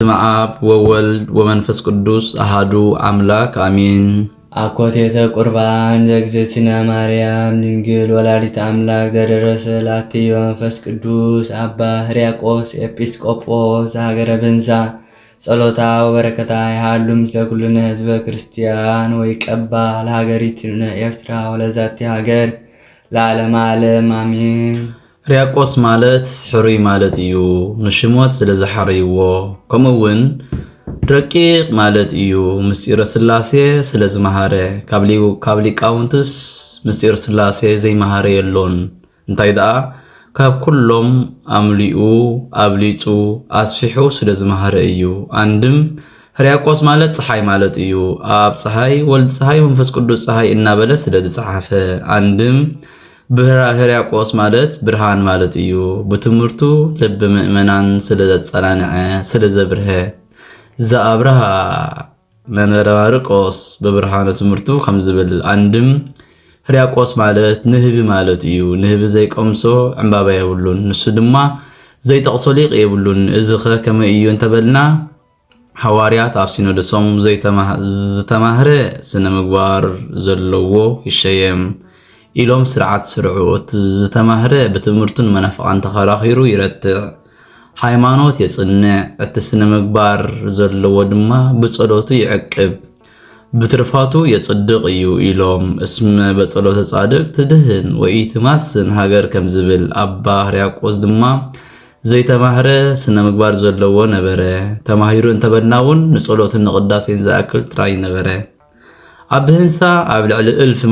بسم آب وولد ومنفس قدوس أحدو أملاك آمين. አኮቴተ ቁርባን ዘግዝእትነ ማርያም ድንግል ወላዲተ አምላክ ዘደረሰ ላቲ በመንፈስ ቅዱስ አባ ሕርያቆስ ኤጲስቆጶስ ሀገረ ብንሳ ጸሎታ ወበረከታ ይሃሉ ምስለ ኩልነ ህዝበ ክርስቲያን ወይቀባ ለሀገሪትነ ኤርትራ ወለዛቲ ሀገር ለዓለመ ዓለም አሜን። ሕርያቆስ ማለት ሕሩይ ማለት እዩ። ንሽሞት ስለ ዝሓረይዎ ከምኡውን ረቂቅ ማለት እዩ። ምስጢረ ስላሴ ስለ ዝመሃረ ካብ ሊቃውንትስ ምስጢረ ስላሴ ዘይመሃረ የሎን። እንታይ ደኣ ካብ ኩሎም ኣምሊኡ ኣብሊፁ ኣስፊሑ ስለ ዝመሃረ እዩ። አንድም ሕርያቆስ ማለት ፀሓይ ማለት እዩ። ኣብ ፀሓይ ወልድ ፀሓይ መንፈስ ቅዱስ ፀሓይ እናበለ ስለ ዝፀሓፈ አንድም ሕርያቆስ ማለት ብርሃን ማለት እዩ። ብትምህርቱ ልቢ ምእመናን ስለ ዘጸናንዐ ስለ ዘብርሀ ዘአብርሃ መንበረ ማርቆስ በብርሃነ ትምህርቱ ከም ዝብል አንድም ሕርያቆስ ማለት ንህቢ ማለት እዩ። ንህቢ ዘይቀምሶ ዕምባባ የብሉን ንሱ ድማ ዘይጠቕሶ ሊቅ የብሉን። እዚ ኸ ከመይ እዩ እንተበልና ሐዋርያት ኣብ ሲኖዶሶም ዝተማህረ ስነ ምግባር ዘለዎ ይሸየም ኢሎም ስርዓት ስርዑ። እቲ ዝተማህረ ብትምህርቱን መናፍቃን ተኸራኺሩ ይረትዕ ሃይማኖት የጽንዕ። እቲ ስነ ምግባር ዘለዎ ድማ ብጸሎቱ ይዕቅብ ብትርፋቱ የጽድቅ እዩ ኢሎም እስመ በጸሎተ ጻድቅ ትድህን ወኢትማስን ሃገር ከም ዝብል አባ ሕርያቆስ ድማ ዘይተማህረ ስነ ምግባር ዘለዎ ነበረ። ተማሂሩ እንተበናውን ንጸሎትን ንቅዳሴን ዝኣክል ጥራይ ነበረ። ኣብ ብህንሳ ኣብ ልዕሊ እልፍ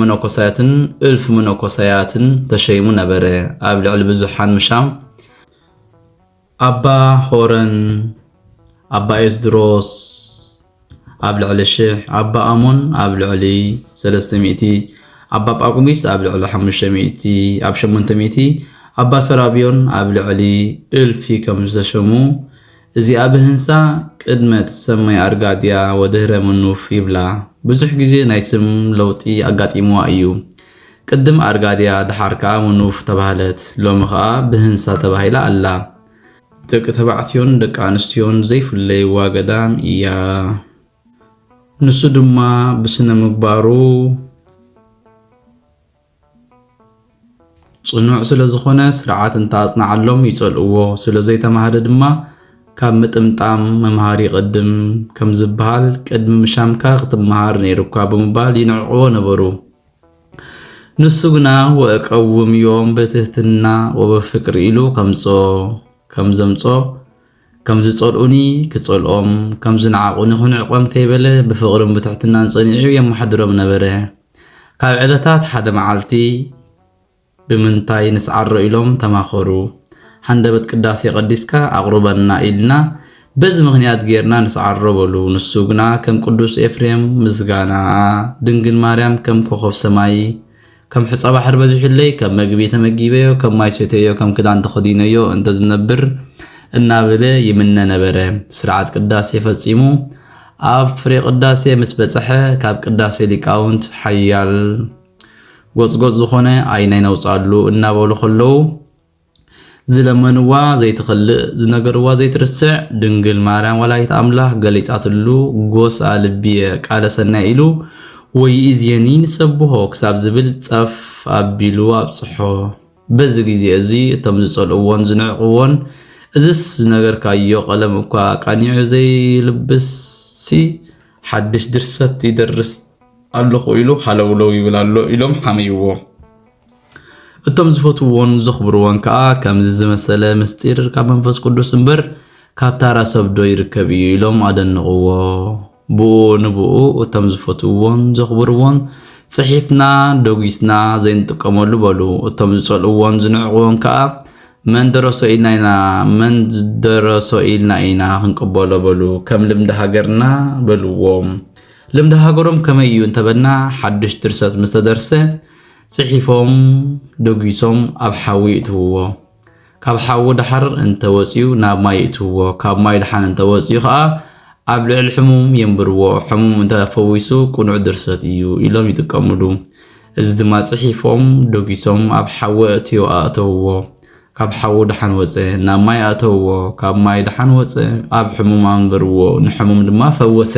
መነኮሳያትን ተሸይሙ ነበረ። ኣብ ልዕሊ ብዙሓን ምሻም አባ ሆረን አባ ኤስድሮስ ኣብ ልዕሊ 1000 አባ አሞን ኣብ ልዕሊ 300 አባ ጳቁሚስ ኣብ ልዕሊ 500 ኣብ 800 አባ ሰራቢዮን ኣብ ልዕሊ 1000 ከም ዝተሸሙ እዚ ኣብ ህንሳ ቅድመ ትሰመይ ኣርጋድያ ወድህረ ምኑፍ ይብላ። ብዙሕ ግዜ ናይ ስም ለውጢ ኣጋጢምዋ እዩ። ቅድም ኣርጋድያ ድሓርካ ምኑፍ ተባህለት ሎሚ ከዓ ብህንሳ ተባሂላ ኣላ። ደቂ ተባዕትዮን ደቂ ኣንስትዮን ዘይፍለይዋ ገዳም እያ። ንሱ ድማ ብስነ ምግባሩ ጽኑዕ ስለ ዝኾነ ስርዓት እንታጽናዓሎም ይጸልእዎ። ስለ ዘይተማሃደ ድማ ካብ ምጥምጣም መምሃሪ ቅድም ከም ዝበሃል ቅድሚ ምሻምካ ክትመሃር ነይሩካ ብምባል ይንዕቅዎ ነበሩ። ንሱ ግና ወእቀውም ዮም በትህትና ወበፍቅሪ ኢሉ ከም ዘምጾ ከም ዝጸልኡኒ ክጸልኦም ከም ዝነዓቁኒ ክንዕቆም ከይበለ ብፍቅርን ብትሕትናን ጸኒዑ የመሓድሮም ነበረ። ካብ ዕለታት ሓደ መዓልቲ ብምንታይ ንስዓሮ ኢሎም ተማኸሩ። ሓንደበት ቅዳሴ ቀዲስካ ኣቅርበና ኢልና በዚ ምክንያት ጌርና ንስዓሮ በሉ። ንሱ ግና ከም ቅዱስ ኤፍሬም ምስጋና ድንግል ማርያም ከም ኮኸብ ሰማይ ከም ሕፃ ባሕር በዚሕለይ ከም መግቢ ተመጊበዮ ከም ማይ ሰተዮ ከም ክዳን ተኸዲነዮ እንተ ዝነብር እናበለ ይምነ ነበረ። ስርዓት ቅዳሴ ፈጺሙ ኣብ ፍሬ ቅዳሴ ምስ በጽሐ ካብ ቅዳሴ ሊቃውንት ሓያል ጎጽጎጽ ዝኾነ ዓይናይ ነውጻሉ እናበሉ ከለዉ ዝለመንዋ ዘይትኽልእ ዝነገርዋ ዘይትርስዕ ድንግል ማርያም ወላዲተ አምላክ ገሊጻትሉ ጎሳ ልብየ ቃለ ሰናይ ኢሉ ወይእዜኒ ንሰብሖ ክሳብ ዝብል ጸፍ ኣቢሉ ኣብጽሖ። በዚ ግዜ እዚ እቶም ዝጸልእዎን ዝንዕቅዎን እዝስ ዝነገርካዮ ቀለም እኳ ቃኒዑ ዘይልብሲ ሓድሽ ድርሰት ይደርስ ኣለኹ ኢሉ ሃለውለው ይብል ኣሎ ኢሎም ሓመይዎ። እቶም ዝፈትዎን ዘኽብርዎን ከዓ ከምዚ ዝመሰለ ምስጢር ካብ መንፈስ ቅዱስ እምበር ካብ ታራ ሰብዶ ይርከብ እዩ ኢሎም ኣደንቕዎ። ብኡ ንብኡ እቶም ዝፈትዎን ዘኽብርዎን ጽሒፍና ደጊስና ዘይንጥቀመሉ በሉ። እቶም ዝጸልእዎን ዝንዕቅዎን ከዓ መን ደረሶ ኢልና ኢና ክንቅበሎ በሉ። ከም ልምዲ ሃገርና በልዎም። ልምዲ ሃገሮም ከመይ እዩ እንተበልና ሓድሽ ድርሰት ምስ ተደርሰ ጽሒፎም ደጊሶም ኣብ ሓዊ ይእትውዎ። ካብ ሓዊ ድሓር እንተወፂኡ ናብ ማይ ይእትውዎ። ካብ ማይ ድሓን እንተወፂኡ ከዓ ኣብ ልዕሊ ሕሙም የንብርዎ። ሕሙም እንተፈዊሱ ቁኑዕ ድርሰት እዩ ኢሎም ይጥቀምሉ። እዚ ድማ ጽሒፎም ደጊሶም ኣብ ሓዊ እትዮ ኣእተውዎ። ካብ ሓው ድሓን ወፀ ናብ ማይ ኣተውዎ ካብ ማይ ድሓን ወፀ ኣብ ሕሙማን ገርዎ ንሕሙም ድማ ፈወሰ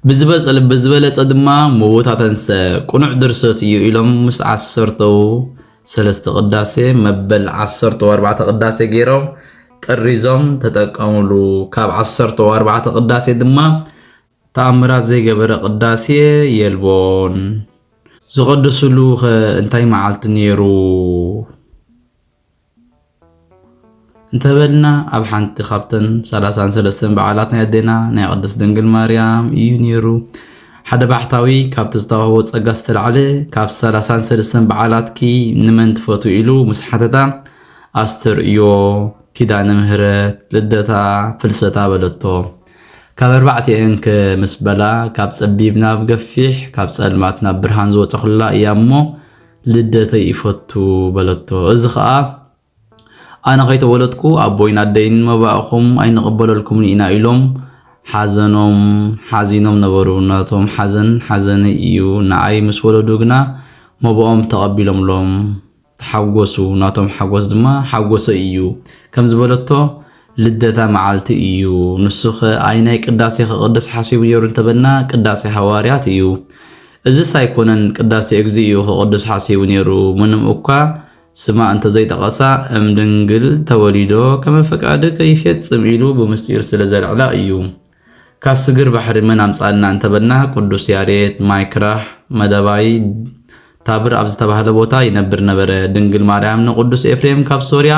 ብዝበለፀ ድማ ሞቦታተንሰ ቁኑዕ ድርሰት እዩ ኢሎም ምስ 13 ቅዳሴ መበል 14 ቅዳሴ ገይሮም ጥሪዞም ተጠቀሙሉ ካብ 14 ቅዳሴ ድማ ተኣምራት ዘይገበረ ቅዳሴ የልቦን ዝቅድስሉ እንታይ መዓልቲ ነይሩ እንተበልና ኣብ ሓንቲ ካብተን 33 በዓላት ናይ ኣዴና ናይ ቅድስት ድንግል ማርያም እዩ ነይሩ ሓደ ባሕታዊ ካብቲ ዝተዋህቦ ጸጋ ዝተልዓለ ካብ 33 በዓላት ኪ ንመን ትፈትው ኢሉ ምስ ሓተታ ኣስተርእዮ ኪዳነ ምህረት ልደታ ፍልሰታ በለቶ ካብ 4 ምስ በላ ካብ ጸቢብ ናብ ገፊሕ ካብ ጸልማት ናብ ብርሃን ዝወፀኹላ እያ እሞ ልደተይ ይፈቱ በለቶ እዚ ከዓ ኣነ ከይተወለድኩ ኣቦይን ኣደይን መባእኹም ኣይንቕበለልኩምን ኢና ኢሎም ሓዚኖም ነበሩ ናቶም ሓዘነይ እዩ ንዓይ ምስ ወለዱ ግና መቦኦም ተቐቢሎምሎም ተሓጎሱ ናቶም ሓጎስ ድማ ሓጎሰ እዩ ከም ዝበለቶ ልደታ መዓልቲ እዩ ንሱኸ ኣይ ናይ ቅዳሴ ክቅደስ ሓሲቡ ነይሩ እንተበልና ቅዳሴ ሃዋርያት እዩ እዚ ሳይኮነን ቅዳሴ እግዚእ እዩ ክቅደስ ሓሲቡ ነይሩ ምንም እኳ ስማ እንተ ዘይጠቐሳ እምድንግል ተወሊዶ ከመ ፈቃድ ከይፈጽም ኢሉ ብምስጢር ስለ ዘልዕላ እዩ ካብ ስግር ባሕሪ መን ኣምፃልና እንተበልና ቅዱስ ያሬድ ማይክራህ መደባይ ታብር ኣብ ዝተባህለ ቦታ ይነብር ነበረ ድንግል ማርያም ንቅዱስ ኤፍሬም ካብ ሶርያ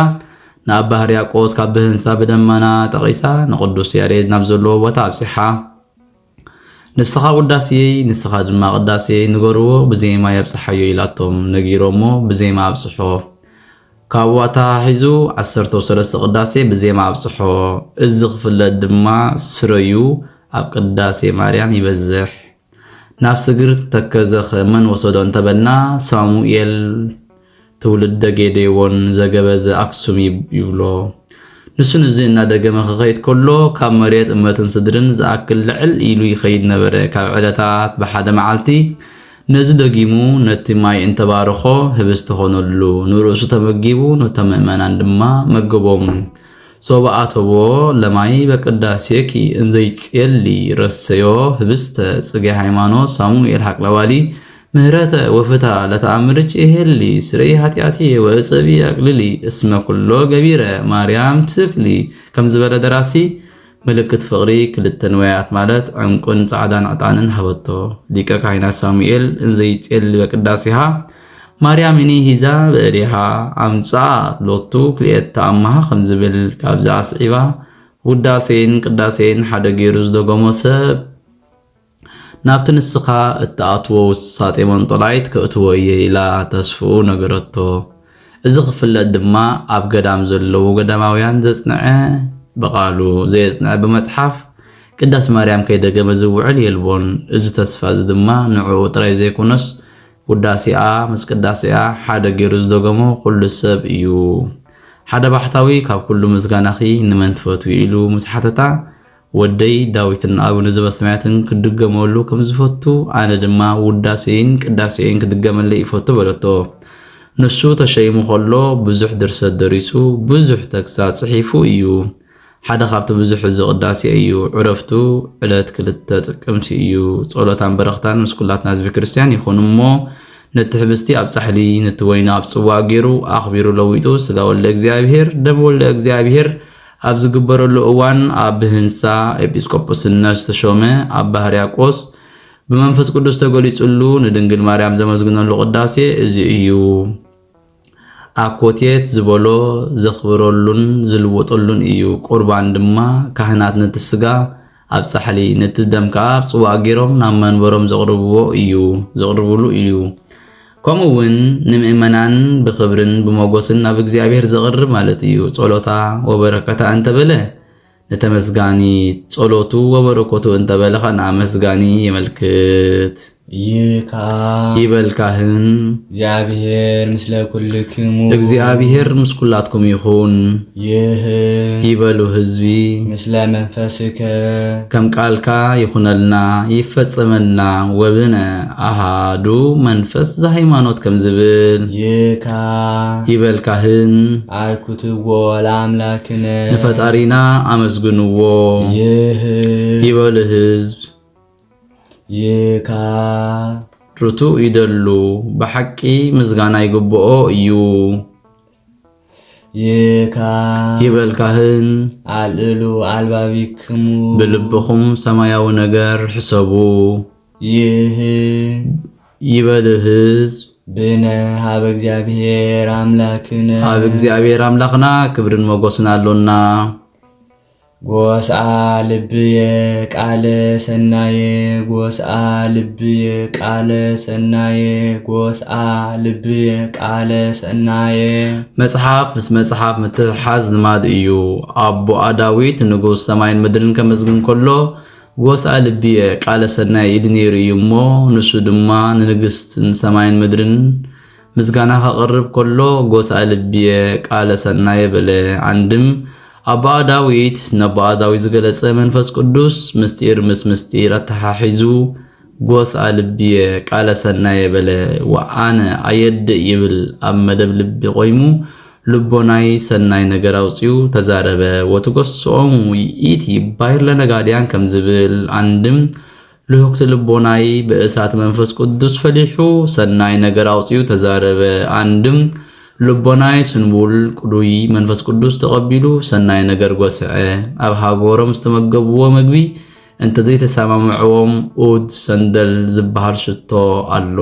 ንኣባ ሕርያቆስ ካብ ብህንሳ ብደመና ጠቂሳ ንቅዱስ ያሬድ ናብ ዘለዎ ቦታ ኣብፂሓ ንስኻ ውዳሴይ ንስኻ ድማ ቅዳሴይ ንገርዎ ብዜማ የብፅሓዮ ኢላቶም ነጊሮሞ ብዜማ ኣብፅሖ ካብ ዋታ ሒዙ 13 ቅዳሴ ብዜማ ኣብፅሖ እዚ ክፍለጥ ድማ ስረዩ ኣብ ቅዳሴ ማርያም ይበዝሕ ናብ ስግር ተከዘኸ መን ወሰዶ እንተበልና ሳሙኤል ትውልደ ጌዴዎን ዘገበዘ ኣክሱም ይብሎ ንሱ ንዚ እናደገመ ክኸይድ ከሎ ካብ መሬት እመትን ስድርን ዝኣክል ልዕል ኢሉ ይኸይድ ነበረ ካብ ዕለታት ብሓደ መዓልቲ ነዚ ደጊሙ ነቲ ማይ እንተባርኾ ህብስቲ ኾነሉ ንርእሱ ተመጊቡ ነቶም ምእመናን ድማ መገቦም ሶብኣተዎ ለማይ በቅዳሴኪ እንዘይጽየሊ ረሰዮ ህብስተ ጽጌ ሃይማኖት ሳሙኤል ሓቅለዋሊ ምህረተ ወፍታ ለተኣምርጭ ይሄሊ ስረይ ሃጢአቲ ወእፀቢ ኣቅልሊ እስመ ኩሎ ገቢረ ማርያም ትክሊ ከም ዝበለ ደራሲ ምልክት ፍቅሪ ክልተ ንዋያት ማለት ዕንቁን ጻዕዳን ዕጣንን ሃበቶ ሊቀ ካህናት ሳሙኤል እንዘይጽየሊ በቅዳሴሃ ማርያምኒ ሂዛ በእዴሃ ኣምጻእ ሎቱ ክልኤተ ኣማሃ ከም ዝብል ካብዛ ኣስዒባ ውዳሴን ቅዳሴን ሓደ ገይሩ ዝደገሞ ሰብ ናብቲ ንስኻ እተኣትዎ ውሳጤ መንጦላይት ክእትዎ እየ ኢላ ተስፍኡ ነገረቶ እዚ ክፍለጥ ድማ ኣብ ገዳም ዘለዉ ገዳማውያን ዘጽንዐ በቃሉ ዘየጽንዐ ብመጽሓፍ ቅዳሴ ማርያም ከይደገመ ዝውዕል የልቦን እዚ ተስፋ እዚ ድማ ንዕኡ ጥራይ ዘይኮነስ ውዳሴኣ ምስ ቅዳሴኣ ሓደ ገይሩ ዝደገሞ ኩሉ ሰብ እዩ ሓደ ባሕታዊ ካብ ኩሉ ምስጋናኺ ንመን ትፈትው ኢሉ ምስ ሓተታ ወደይ ዳዊትን ኣቡነ ዘበሰማያትን ክድገመሉ ከም ዝፈቱ ኣነ ድማ ውዳሴን ቅዳሴን ክድገመለይ ይፈቱ በለቶ ንሱ ተሸይሙ ከሎ ብዙሕ ድርሰት ደሪሱ ብዙሕ ተግሳጽ ጽሒፉ እዩ ሓደ ካብቲ ብዙሕ ዝቅዳሴ እዩ ዕረፍቱ ዕለት 2 ጥቅምቲ እዩ ጸሎታን በረኽታን ምስ ኩላትና ህዝቢ ክርስቲያን ይኹን እሞ ነቲ ህብስቲ ኣብ ጻሕሊ ነቲ ወይኒ ኣብ ጽዋዕ ገይሩ ኣኽቢሩ ለዊጡ ስጋ ወልደ እግዚአብሔር ደም ወልደ እግዚአብሔር ኣብ ዝግበረሉ እዋን ኣብ ብህንሳ ኤጲስቆጶስነት ዝተሾመ ኣባ ሕርያቆስ ብመንፈስ ቅዱስ ተገሊጹሉ ንድንግል ማርያም ዘመዝግነሉ ቅዳሴ እዚ እዩ ኣኮቴት ዝበሎ ዘኽብረሉን ዝልወጠሉን እዩ ቁርባን ድማ ካህናት ነቲ ስጋ ኣብ ጻሕሊ ነቲ ደም ከዓ ኣብ ጽዋዕ ገይሮም ናብ መንበሮም ዘቕርብሉ እዩ ከምኡውን ንምእመናን ብኽብርን ብሞገስን ኣብ እግዚአብሔር ዘቕርብ ማለት እዩ ጸሎታ ወበረከታ እንተበለ ነተመስጋኒ ጸሎቱ ወበረከቱ እንተበለ ኸና መስጋኒ የመልክት ይካ ይበልካህን እግዚአብሔር ምስለ ኩልክሙ እግዚአብሔር ምስኩላትኩም ይኹን ይህ ይበሉ ህዝቢ ምስለ መንፈስከ ከም ቃልካ ይኹነልና ይፈጸመልና ወብነ አሃዱ መንፈስ ዘሃይማኖት ከም ዝብል ይካ ይበልካህን አልኩትዎ ለአምላክነ ንፈጣሪና አመስግንዎ ይህ ይበሉ ህዝብ ይካ ርቱ ይደሉ በሐቂ ምዝጋና ይግብኦ እዩ ይካ ይበልካህን አልዕሉ አልባቢክሙ ብልብኹም ሰማያዊ ነገር ሕሰቡ ይህ ይበል ህዝብ ብነ ሀበ እግዚአብሔር አምላክነ ኣብ እግዚአብሔር አምላኽና ክብርን መጎስን አሎና ጎስአ ልብየ ቃለ ሰናየ ጎስአ ልብየ ቃለ ሰናየ ጎስአ ልብየ ቃለ ሰናየ መጽሐፍ ምስ መጽሐፍ ምትሓዝ ልማድ እዩ አቦ ዳዊት ንጉስ ሰማይን ምድርን ከመዝግን ከሎ ጎስአ ልብየ ቃለ ሰናየ ኢሉ ነይሩ እዩ እሞ ንሱ ድማ ንንግስትን ሰማይን ምድርን ምስጋና ከቅርብ ከሎ ጎስአ ልብየ ቃለ ሰናየ በለ አንድም አባ ዳዊት ነባ ዳዊት ዝገለጸ መንፈስ ቅዱስ ምስጢር ምስ ምስጢር አተሓሒዙ ጎስአ ልብየ ቃለ ሰናየ በለ ወአነ አየድ ይብል ኣብ መደብ ልቢ ቆይሙ ልቦናይ ሰናይ ነገር አውፅኡ ተዛረበ ወትጎስኦም ይእቲ ባይር ለነጋድያን ከም ዝብል አንድም ልሁክት ልቦናይ በእሳት መንፈስ ቅዱስ ፈሊሑ ሰናይ ነገር አውፅኡ ተዛረበ አንድም ልቦናይ ስንቡል ቅዱይ መንፈስ ቅዱስ ተቀቢሉ ሰናይ ነገር ጎስዐ ኣብ ሃገሮም ዝተመገብዎ ምግቢ እንተ ዘይተሰማምዕዎም ኡድ ሰንደል ዝበሃል ሽቶ አሎ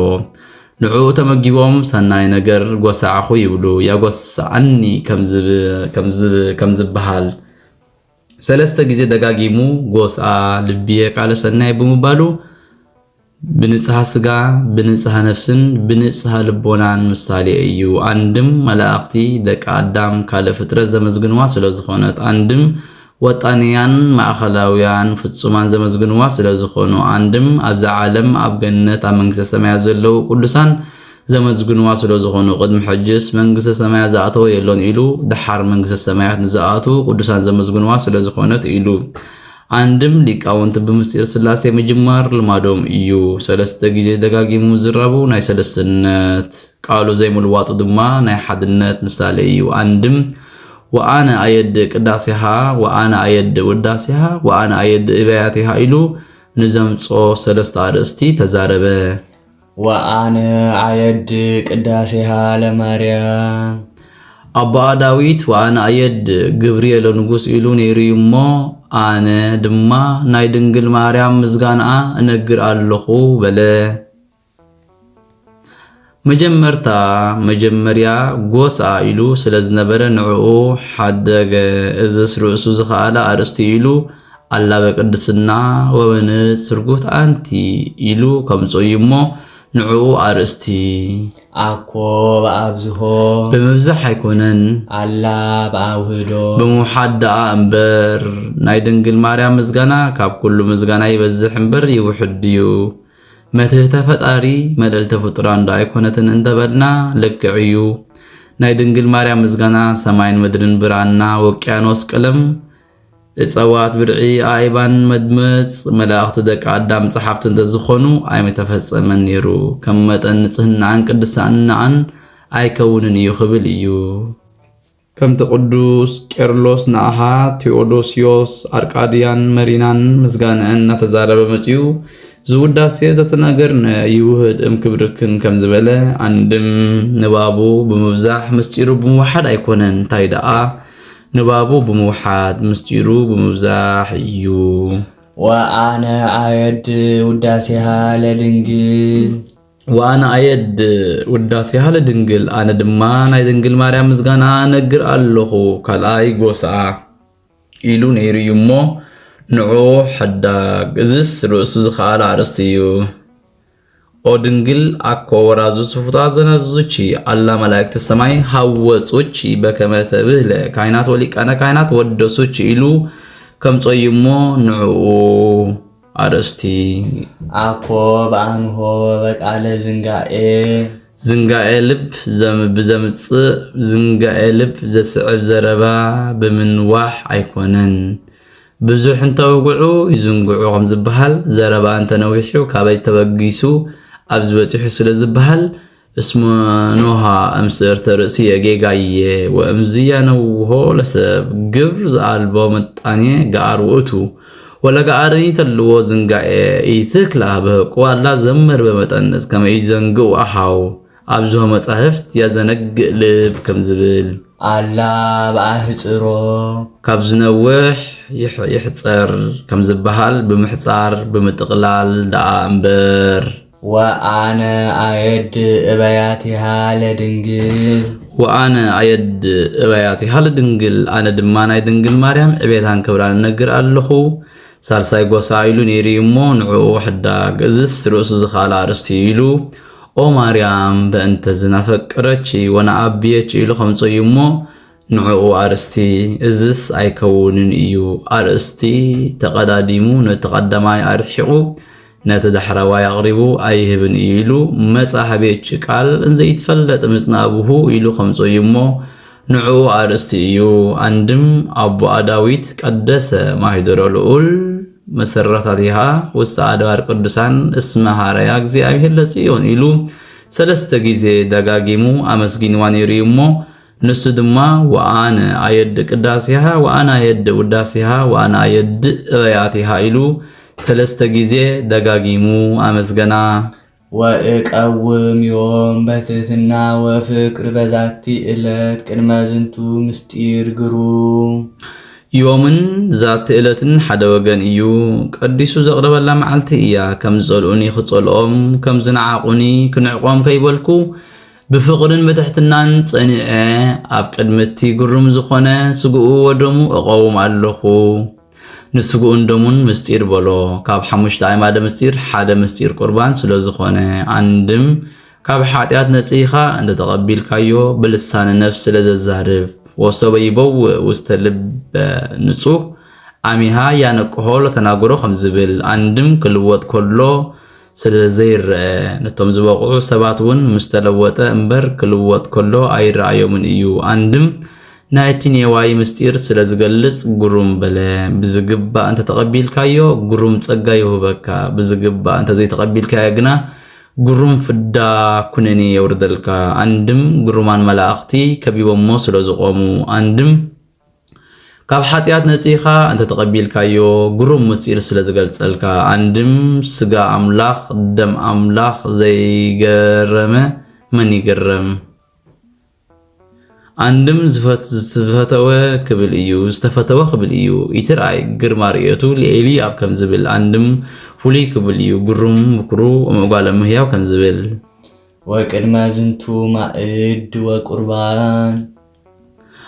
ንዑ ተመጊቦም ሰናይ ነገር ጎስዓኹ ይብሉ ያጎስዓኒ ከም ዝበሃል ሰለስተ ጊዜ ደጋጊሙ ጎስአ ልብየ ቃለ ሰናይ ብምባሉ ብንጽሐ ስጋ ብንጽሐ ነፍስን ብንጽሐ ልቦናን ምሳሌ እዩ አንድም መላእክቲ ደቂ አዳም ካለ ፍጥረት ዘመዝግንዋ ስለዝኾነት አንድም ወጣንያን ማእኸላውያን ፍጹማን ዘመዝግንዋ ስለዝኾኑ አንድም ኣብዛ ዓለም ኣብ ገነት ኣብ መንግስተ ሰማያት ዘለው ቅዱሳን ዘመዝግንዋ ስለዝኾኑ ቅድሚ ሕጅስ መንግስተ ሰማያት ዝኣተወ የሎን ኢሉ ድሓር መንግስተ ሰማያት ንዝኣቱ ቅዱሳን ዘመዝግንዋ ስለዝኾነት ኢሉ አንድም ሊቃውንት ብምስጢር ስላሴ ምጅማር ልማዶም እዩ ሰለስተ ጊዜ ደጋጊሙ ዝረቡ ናይ ሰለስነት ቃሉ ዘይምልዋጡ ድማ ናይ ሓድነት ምሳሌ እዩ አንድም ወአነ አየድ ቅዳሴሃ ወአነ አየድ ውዳሴሃ ወአነ አየድ እበያቴሃ ኢሉ ንዘምጾ ሰለስተ አርእስቲ ተዛረበ ወአነ አየድ ቅዳሴሃ ለማርያም አባ ዳዊት ወአነ አየድ ገብርኤል ንጉስ ኢሉ ነይሩ እሞ አነ ድማ ናይ ድንግል ማርያም ምዝጋናኣ እነግር ኣለኹ በለ መጀመርያ ጎስአ ኢሉ ስለዝነበረ ንዕኡ ሓደገ እዝስ ርእሱ ዝኸኣለ አርእስቲ ኢሉ አላ በቅድስና ወበንጽ ስርጉት አንቲ ኢሉ ከምጾዩ እሞ ንዕኡ አርእስቲ አኮ በአብዝሆ ብምብዛሕ አይኮነን አላ በአውህዶ ብምውሓድ ደኣ እምበር ናይ ድንግል ማርያም ምዝጋና ካብ ኩሉ ምዝጋና ይበዝሕ እምበር ይውሕድ እዩ መትህተ ፈጣሪ መልዕልተ ፍጡራን ዳ አይኮነትን እንተበልና ልክዕ እዩ ናይ ድንግል ማርያም ምዝጋና ሰማይን ምድርን ብራና ወቅያኖስ ቀለም እፀዋት ብርዒ አይባን መድመጽ መላእክት ደቂ አዳም ጸሓፍት እንተዝኾኑ ኣይመተፈጸመን ነይሩ ከም መጠን ንጽህናን ቅድሳናን አይከውንን እዩ ክብል እዩ ከምቲ ቅዱስ ቄርሎስ ናአሃ ቴዎዶሲዮስ አርቃድያን መሪናን ምስጋንአን እናተዛረበ መጽኡ ዝውዳሴ ዘተናገር ይውህድ ክብርክን ከም ዝበለ አንድም ንባቡ ብምብዛሕ ምስጢሩ ብምውሓድ አይኮነን እንታይ ደኣ ንባቡ ብምውሓድ ምስጢሩ ብምብዛሕ እዩ ወአነ አየድ ውዳሴሃ ለድንግል ወአነ አየድ ውዳሴሃ ለድንግል አነ ድማ ናይ ድንግል ማርያም ምስጋና ነግር ኣለኹ ካልኣይ ጎስአ ኢሉ ነይሩ እዩ እሞ ንዑ ሕዳግ እዝስ ርእሱ ዝኸኣለ አርእስቲ እዩ ኦ ድንግል አኮ ወራዙ ስፉታ ዘነዙቺ አላ መላእክተ ሰማይ ሃወጹቺ በከመ ተብህለ ካይናት ወሊቃነ ካይናት ወደሱቺ ኢሉ ከምጾዩ እሞ ንዑ أرستي أكو بأنه بقال زنقاء لب بزمص زنقاء لب زسعب زربا بمنواح أيكونن بزوح انت وقعو يزنقعو غم زبهال زربا انت نويحيو كابي تبقيسو أبزبتيحو سلزبهال اسمه نوها أمسر ترأسي أجيجاي وأمزيا نوهو لسب قبر زالبو متاني قار وقتو ولا قارني تلو زنقاء يثكلا بهقوا لا زمر بمتانس كما يزنقو أحاو أبزوها مصاحفت يزنق لب كم زبل الله بأهصرو كابزنوح يحصر كم زبهال بمحصار بمتقلال دا أمبر وأنا أيد أبياتها لدنجل وأنا أيد أبياتها لدنجل أنا دمانا يدنجل مريم عبيتان كبران نقر ألخو سالساي قوسايلو نيريمو نعو وحدا قزس رؤس زخالا رستيلو أو مريم بأنت زنافك رتشي وانا أبيتشي إلو خمسو يمو نعو أرستي إزس أيكونن إيو أرستي تقداديمو نتقدماي أرحقو نتدحروا يغربو أيهبن إيلو مصاحبيتش قال إنزا يتفلت مصنابوه إيلو خمسو يمو نعو أرستي إيو عندم أبو أداويت قدس ما هيدرو الأول مسرتاتها واستعدوار قدسان اسمها رياك زي أبيه لسيون إيلو سلست جيزي دقاقيمو أمسجين يريمو نسدما وأنا أيد قداسها وأنا أيد وداسها وأنا أيد رياتها إيلو سلست جيزي دقاقيمو أمسجنا وأقوم يوم بتثنا وفكر بذاتي إلت كرمازنتو مستير قرو يومن ذات إلتن حدا وغن إيو قديسو زغرب الله معلتي إيا كم زلوني خصولهم كم زنعاقوني كنعقوم كيبولكو بفقرن بتحتنان صنيعه أب قدمتي قرم زخونه سقو ودمو أقوم اللخو نسقو اندمون مستير بولو كاب حموش دائما دا مستير حدا مستير قربان سلو زخونه عندم كاب حاتيات نسيخة انت تقبيل كايو بلسان نفس لزازهرف وصبيبو وستلب نصوح عميها يانقهول تناقرو خمزبل عندم كلوات كله سلزير نتم زواقعو سباتون مستلوات انبر كلوات كله اي رأيو من ايو عندم نايتين يواي مستير سلزغلس قروم بلا بزقبا انت تقبيل كايو قروم تسقايو بكا بزقبا انت زي تقبيل كايقنا قروم فدا كنني يوردلك عندم قرومان ملاختي كبيبا موصل وزقومو عندم كاب حاتيات نسيخة انت تقبيل كايو قروم مستير سلزغلسلك عندم سقا املاخ دم املاخ زي قرمه من يقرم عندم زفتوه كبل إيو استفتوه كبل إيو يترعي قرماريتو لإلي أب كم زبل عندم فولي كبل إيو قرم بكرو ومقالة مهياو كم زبل وكرما زنتو مائد وقربان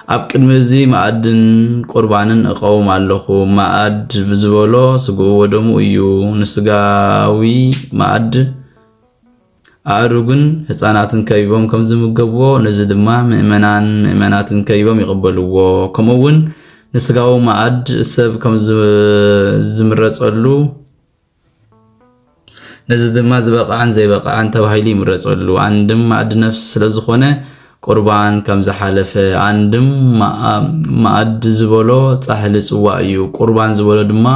أب كرمزي مائدن قربانن أقوم اللخو مائد بزبولو سقو ودمو إيو نسقاوي مائد أروجن هساناتن كيبهم كم زمجبوا نزد ما مؤمناتن كيبهم يقبلوا كمون نسقاو معد سب كم زمرت قلو نزد ما زبق عن زي بقى عن توهيلي مرت قلو عندم معد نفس لزخونه قربان كم زحلف عندم معد زبولو صحل سوايو قربان زبولو دما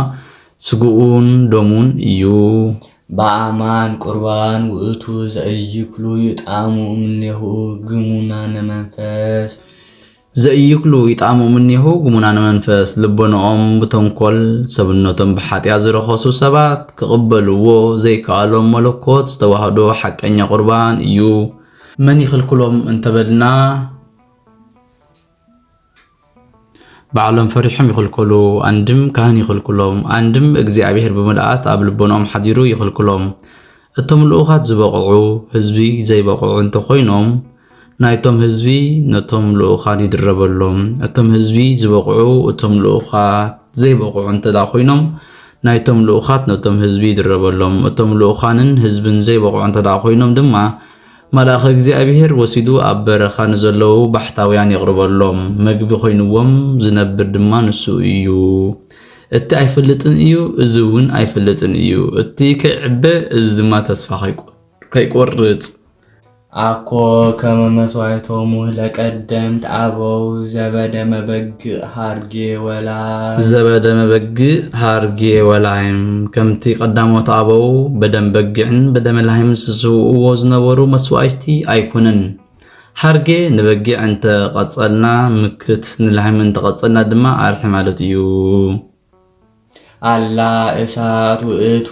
سقون دومون يو بأمان قربان وقتو زأيكلو يتعامو منه قمونا نمنفس زأيكلو يتعامو منه قمونا نمنفس لبناهم بتنقل سبنوتن بحاتي عزر خاصو سبات كقبلوا زي كالهم ملكوت استوحدو حق أنيا قربان يو من يخلقلهم انتبلنا بعلم فريحهم يخلقلو عندم كهن يخلقلهم عندم اجزابيهر بملأت قبل بنهم حديرو يخلقلهم اتم لؤخات زبقعو حزبي زي بقعو انت خوينهم نايتم حزبي نتم لؤخات يدربلهم اتم حزبي زبقعو اتم لؤخات زي بقعو انت دا خوينهم نايتم لؤخات نتم حزبي يدربلهم اتم لؤخانن حزبن زي بقعو انت دا خوينهم دما ملاخ እግዚአብሔር ወሲዱ አበረኻ ንዘለው ባሕታውያን ይቅርበሎም መግቢ ኮይንዎም ዝነብር ድማ ንሱ እዩ እቲ ኣይፈልጥን እዩ እዚ እውን ኣይፈልጥን እዩ እቲ ከዕበ እዚ ድማ ተስፋ ከይቆርጽ አኮ ከመ መስዋዕቶሙ ለቀደምት አበው ዘበደመ በግዕ ሃርጌ ወላይም ከምቲ ቀዳሞት አበው በደም በግዕን በደም ላይም ዝስውእዎ ዝነበሩ መስዋዕቲ ኣይኮነን ሃርጌ ንበግዕ እንተ ቀጸልና ምክት ንላይም እንተ ቀጸልና ድማ አርሒ ማለት እዩ አላ እሳት ውእቱ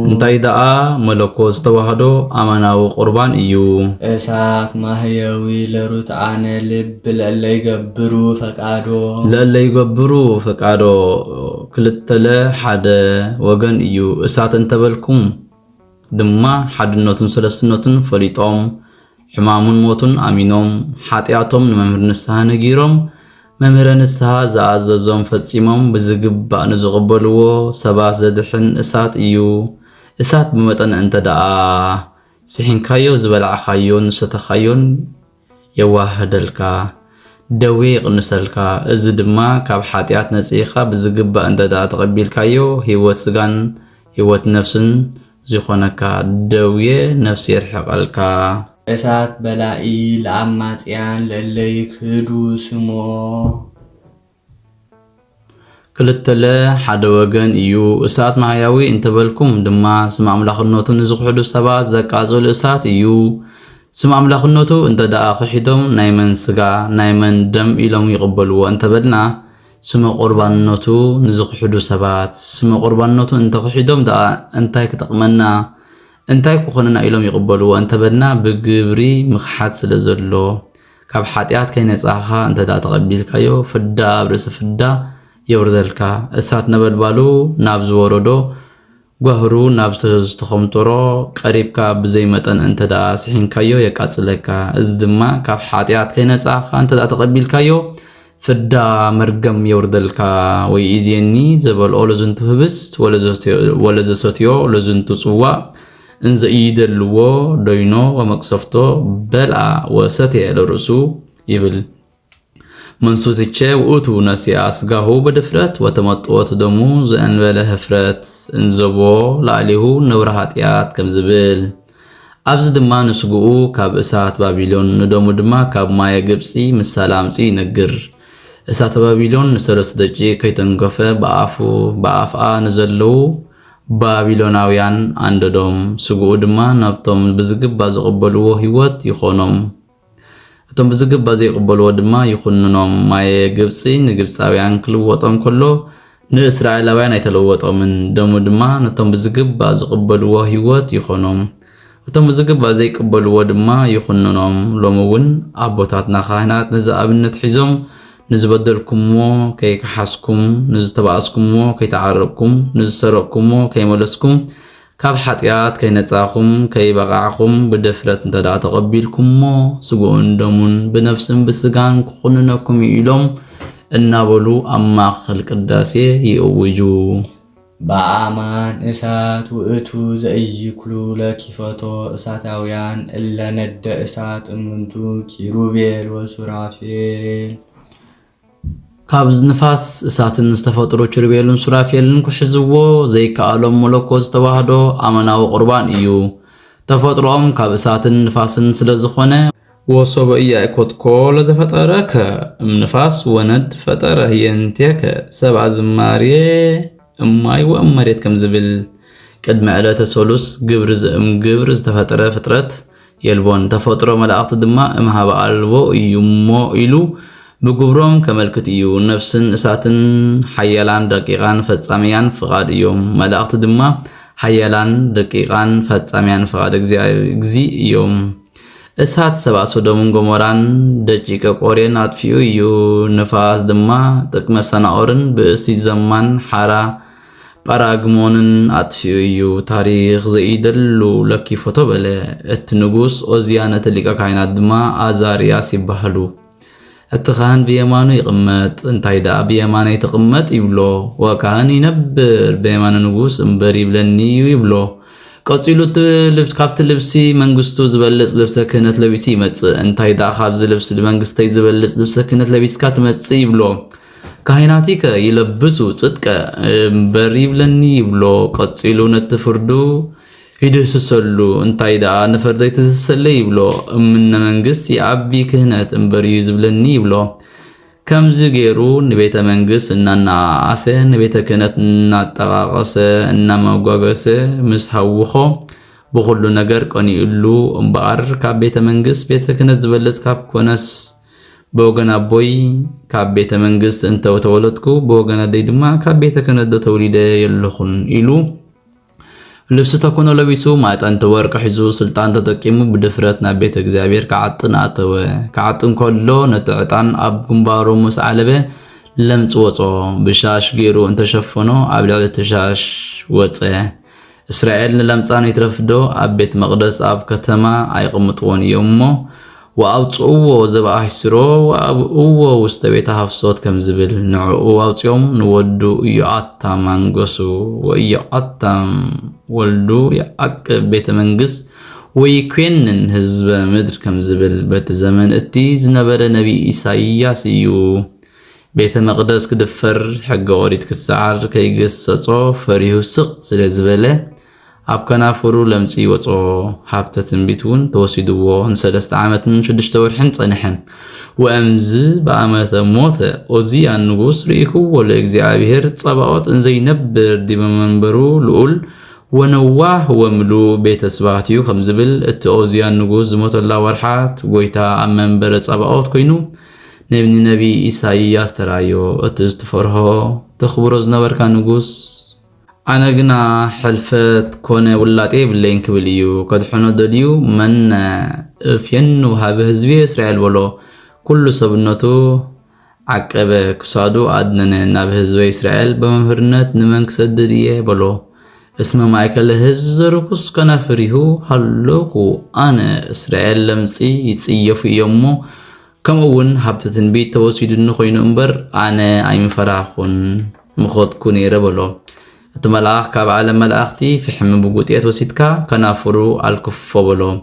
እንታይ ደኣ መለኮት ዝተዋህዶ አማናዊ ቁርባን እዩ እሳት ማህየዊ ለሩትዓነ ልብ ለእለ ይገብሩ ፈቃዶ ክልተለ ሓደ ወገን እዩ እሳት እንተበልኩም ድማ ሓድነቱን ሰለስነቱን ፈሊጦም ሕማሙን ሞቱን አሚኖም ሓጢያቶም ንመምህር ንስሐ ነጊሮም መምህረ ንስሐ ዝኣዘዞም ፈጺሞም ብዝግባእ ንዝቕበልዎ ሰባት ዘድሕን እሳት እዩ እሳት ብመጠን እንተ ደኣ ስሒንካዮ ዝበልዓኻዮን ሰተኻዮን የዋህደልካ ደዌ ይቕንሰልካ እዚ ድማ ካብ ሓጢያት ነጽኢኻ ብዝግባእ እንተ ደኣ ተቐቢልካዮ ህይወት ስጋን ህይወት ነፍስን ዝኾነካ ደዌ ነፍሲ የርሕቐልካ እሳት በላኢ ለአማጽያን ለእለ ይክህዱ ስሞ ክልተለ ሓደ ወገን እዩ እሳት ማህያዊ እንተበልኩም ድማ ስም አምላኽነቱ ንዝኽሕዱ ሰባት ዘቃጽሉ እሳት እዩ ስም አምላኽነቱ እንተ ደኣ ክሒዶም ናይ መን ስጋ ናይ መን ደም ኢሎም ይቕበልዎ እንተበልና ስመ ቁርባንነቱ ንዝኽሕዱ ሰባት ስመ ቁርባንነቱ እንተ ክሒዶም ደኣ እንታይ ክጠቕመና እንታይ ክኾነና ኢሎም ይቕበልዎ እንተበልና ብግብሪ ምኽሓት ስለ ዘሎ ካብ ሓጢያት ከይነጻኻ እንተ ደኣ ተቐቢልካዮ ፍዳ ኣብ ርእሲ ፍዳ የውርደልካ እሳት ነበልባሉ ናብ ዝወረዶ ጓህሩ ናብ ዝተኸምተሮ ቀሪብካ ብዘይ መጠን እንተ ደኣ ስሒንካዮ የቃጽለካ እዚ ድማ ካብ ሓጢያት ከይነጻኻ እንተ ደኣ ተቐቢልካዮ ፍዳ መርገም የውርደልካ ወይ ኢዜኒ ዘበልኦ ለዝንቱ ህብስት ወለዘሰትዮ ለዝንቱ ጽዋዕ እንዘ ይደልዎ ዶይኖ ወመቅሰፍቶ በልዓ ወሰትየ ለርእሱ ይብል መንሱትቼ ውእቱ ነሲያ ስጋሁ በድፍረት ወተመጥወት ደሙ ዘእንበለ ህፍረት እንዘቦ ላዕሊሁ ነብረ ኃጢአት ከም ዝብል ኣብዚ ድማ ንስጉኡ ካብ እሳት ባቢሎን ንደሙ ድማ ካብ ማየ ግብፂ ምሳሌ ኣምፂ ይነግር እሳት ባቢሎን ንሰለስተ ደቂቅ ከይተንገፈ ብኣፍኣ ንዘለዉ ባቢሎናውያን አንደዶም ስጉኡ ድማ ናብቶም ብዝግባ ዝቕበልዎ ህይወት ይኾኖም እቶም ብዝግባ ዘይቕበልዎ ድማ ይኹንኖም ማየ ግብፂ ንግብፃውያን ክልወጦም ከሎ ንእስራኤላውያን ኣይተለወጦምን ደሙ ድማ ነቶም ብዝግባ ዝቕበልዎ ህይወት ይኾኖም እቶም ብዝግባ ዘይቅበልዎ ድማ ይኹንኖም ሎሚ እውን ኣቦታትና ካህናት ነዚ ኣብነት ሒዞም ንዝበደልኩምዎ ከይከሓስኩም ንዝተባኣስኩምዎ ከይተዓረብኩም ንዝሰረቅኩምዎ ከይመለስኩም ካብ ሓጢያት ከይነጻኹም ከይበቃዕኹም ብድፍረት እንተ ደኣ ተቐቢልኩምሞ ስጉኡን ደሙን ብነፍስን ብስጋን ክኹንነኩም ኢሎም እናበሉ ኣብ ማእኸል ቅዳሴ ይእውጁ በአማን እሳት ውእቱ ዘእይክሉ ለኪፈቶ እሳታውያን እለ ነደ እሳት እምንቱ ኪሩቤል ወሱራፌል ካብዝ ንፋስ እሳትን ዝተፈጥሩ ኪሩቤልን ሱራፌልን ክሕዝዎ ዘይከኣሎም መለኮት ዝተዋህዶ ኣመናዊ ቁርባን እዩ ተፈጥሮኦም ካብ እሳትን ንፋስን ስለ ዝኾነ ወሶበ ኢያእኮትኮ ለዘፈጠረከ እምንፋስ ወነድ ፈጠረ ህየንቴከ ሰብአ ዝማርየ እማይ ወእመሬት ከም ዝብል ቅድመ ዕለተ ሰሉስ ግብሪ ዝተፈጠረ ፍጥረት የልቦን ተፈጥሮ መላእኽቲ ድማ እምሃበ ኣልቦ እዩሞ ኢሉ بجبرهم كملكت إيو نفس إساتن حيالان دقيقان فتساميان فقاد إيوم ملاقت دما حيالان دقيقان فتساميان فقاد اجزي إيوم إسات سبع سودمون جمران دقيقة قرين عطفيو إيو نفاس دما تكمل سناورن بأسي زمان حرا باراغمونن عطفيو إيو تاريخ زيدلو لكي فتوبله التنغوس أوزيانة لكا كاينات دما آزاريا سيبهلو التخان بيمانو يقمت انتاي دا بيمانو يتقمت يبلو وكان ينبر بيمان نغوس امبري بلنيو يبلو قصيلو تلبس كابت لبسي منغستو زبلص لبس كهنت لبسي مص انتاي دا خابز لبس منغستي زبلص لبس كهنت لبس كات مص يبلو ካህናቲከ ይለብሱ ጽድቀ በሪብለኒ ይብሎ ቀጽሉ ነትፍርዱ ይደስሰሉ እንታይ ዳ ነፈርደይ ተሰለ ይብሎ እምነ መንግስት የአቢ ክህነት እንበሪዩ ዝብለኒ ይብሎ ከምዝ ገይሩ ንቤተ መንግስት እናናአሰ ንቤተ ክህነት እናጠቃቀሰ እናማጓገሰ ምስ ሐውኾ በሁሉ ነገር ቀኒኡሉ እምባር ካብ ቤተ መንግስት ቤተ ክህነት ዝበለጽ ካብ ኮነስ በወገና ቦይ ካብ ቤተ መንግስት እንተው ተወለድኩ በወገና ደይ ድማ ካብ ቤተ ክህነት ተወሊደ የለኹን ኢሉ ልብስ ተኮነ ለቢሱ ማዕጠን ተወርቅ ሒዙ ስልጣን ተጠቂሙ ብድፍረት ናብ ቤተ እግዚአብሔር ከዓጥን አተወ ከዓጥን ከሎ ነጥዕጣን ኣብ ግንባሩ ምስ ዓለበ ለምጽ ወጾ ብሻሽ ገይሩ እንተሸፈኖ ኣብ ልዕሊ ተሻሽ ወጸ እስራኤል ለምጻን ይትረፍዶ ኣብ ቤት መቅደስ ኣብ ከተማ ኣይቅምጥዎን እዮሞ ወአውጽኡዎ ዘባሂስሮ ወአብኡዎ ውስተ ቤተ ሐፍሶት ከም ዝብል ንዕኡ አውጽዮም ንወዱ ኢዮአታም አንገሱ ወኢዮአታም ወልዱ ያዕቅብ ቤተ መንግስት ወይኮንን ህዝበ ምድር ከም ዝብል በቲ ዘመን እቲ ዝነበረ ነቢ ኢሳይያስ እዩ ቤተ መቅደስ ክድፈር ሕገ ኦሪት ክሰዓር ከይገሰጾ ፈሪሁ ስቕ ስለ ዝበለ ኣብ ከናፈሩ ለምጺ ወጾ ሃብተ ትንቢቱን ተወሲድዎ ንሰለስተ ዓመትን 6 ወርሕን ጸንሐ ወአምዝ በአመተ ሞተ ኦዚያን ንጉስ ርኢክዎ ለእግዚአብሔር ጸባኦት እንዘይነብር ዲበ መንበሩ ልዑል ወነዋህ ወምሉ ቤተ ስባትዩ ከም ዝብል እቲ ኦዚያን ንጉስ ዝሞተላ ወርሓት ጎይታ ኣብ መንበረ ጸባኦት ኮይኑ ነቢ ኢሳይያስ ተራዮ እቲ ዝተፈርሆ ተኽብሮ ዝነበርካ ንጉስ أنا جنا حلفت كونه ولاتي بلين كبليو قد حنا دليو من فينو هذا هزبي إسرائيل ولو كل سبنته عقب كسادو عدنا ناب هزبي إسرائيل بمهرنت نمنك سدريه بلو اسم مايكل هزركوس كنا فريهو هلوكو أنا إسرائيل لمسي يصيف يومو كما ون حبتن بيت توسيد النخوين أمبر أنا أيم فراخون مخد كوني ربلو تملاخ كاب عالم ملاختي في حمم بقوتيات وسيتكا كنافرو الكفو بلو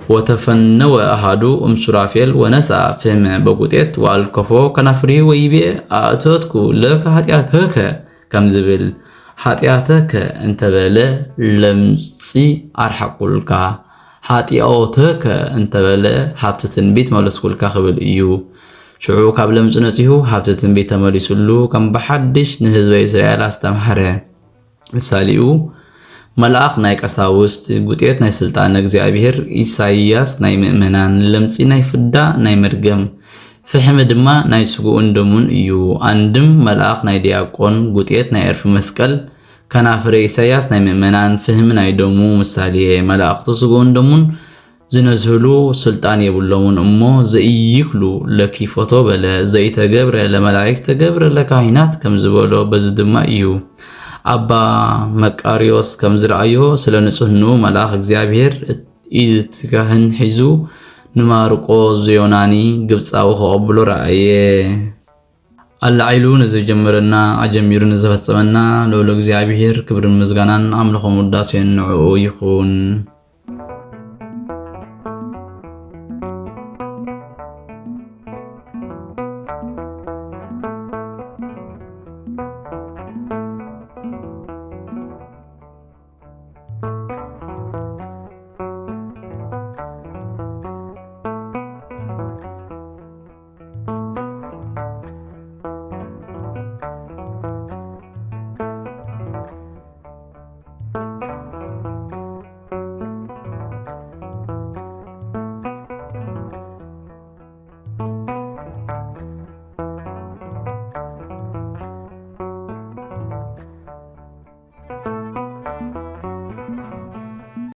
وتفنو أهادو سرافيل ونسى فهم بقوتيات والكفو كنافري ويبي أتوتكو لك هاتيات هكا كم زبل هاتياتك انت بلا لمسي أرحقولك هاتياتك انت بلا حابتتن بيت مولسكولك خبل إيو شعو كاب لمسنسيهو حابتتن بيت مولسولو كم بحدش نهزو إسرائيل استمحره ምሳሌኡ መልአኽ ናይ ቀሳውስት ጉጤት ናይ ስልጣን እግዚአብሔር ኢሳይያስ ናይ ምእመናን ለምጺ ናይ ፍዳ ናይ መርገም ፍሕም ድማ ናይ ስጉኡን ደሙን እዩ አንድም መልአኽ ናይ ዲያቆን ጉጤት ናይ ዕርፊ መስቀል ከናፍረ ኢሳይያስ ናይ ምእመናን ፍህም ናይ ደሙ ምሳሌ መልአኽቱ ስጉኡን ደሙን ዝነዝህሉ ስልጣን የብሎምን እሞ ዘይይክሉ ለኪፎቶ በለ ዘይተገብረ ለመላእክት ተገብረ ለካህናት ከም ዝበሎ በዚ ድማ እዩ አባ መቃሪዮስ ከም ዝረአዮ ስለ ንጹህኑ መልአኽ እግዚአብሔር ኢትካህን ሒዙ ንማርቆስ ዮናኒ ግብጻዊ ከቀብሎ ረአየ አልዓይሉ ንዘጀመረና አጀሚሩ ንዘፈጸመና ለወለ እግዚአብሔር ክብርን ምስጋናን አምልኾ ውዳሴን ንዕኡ ይኹን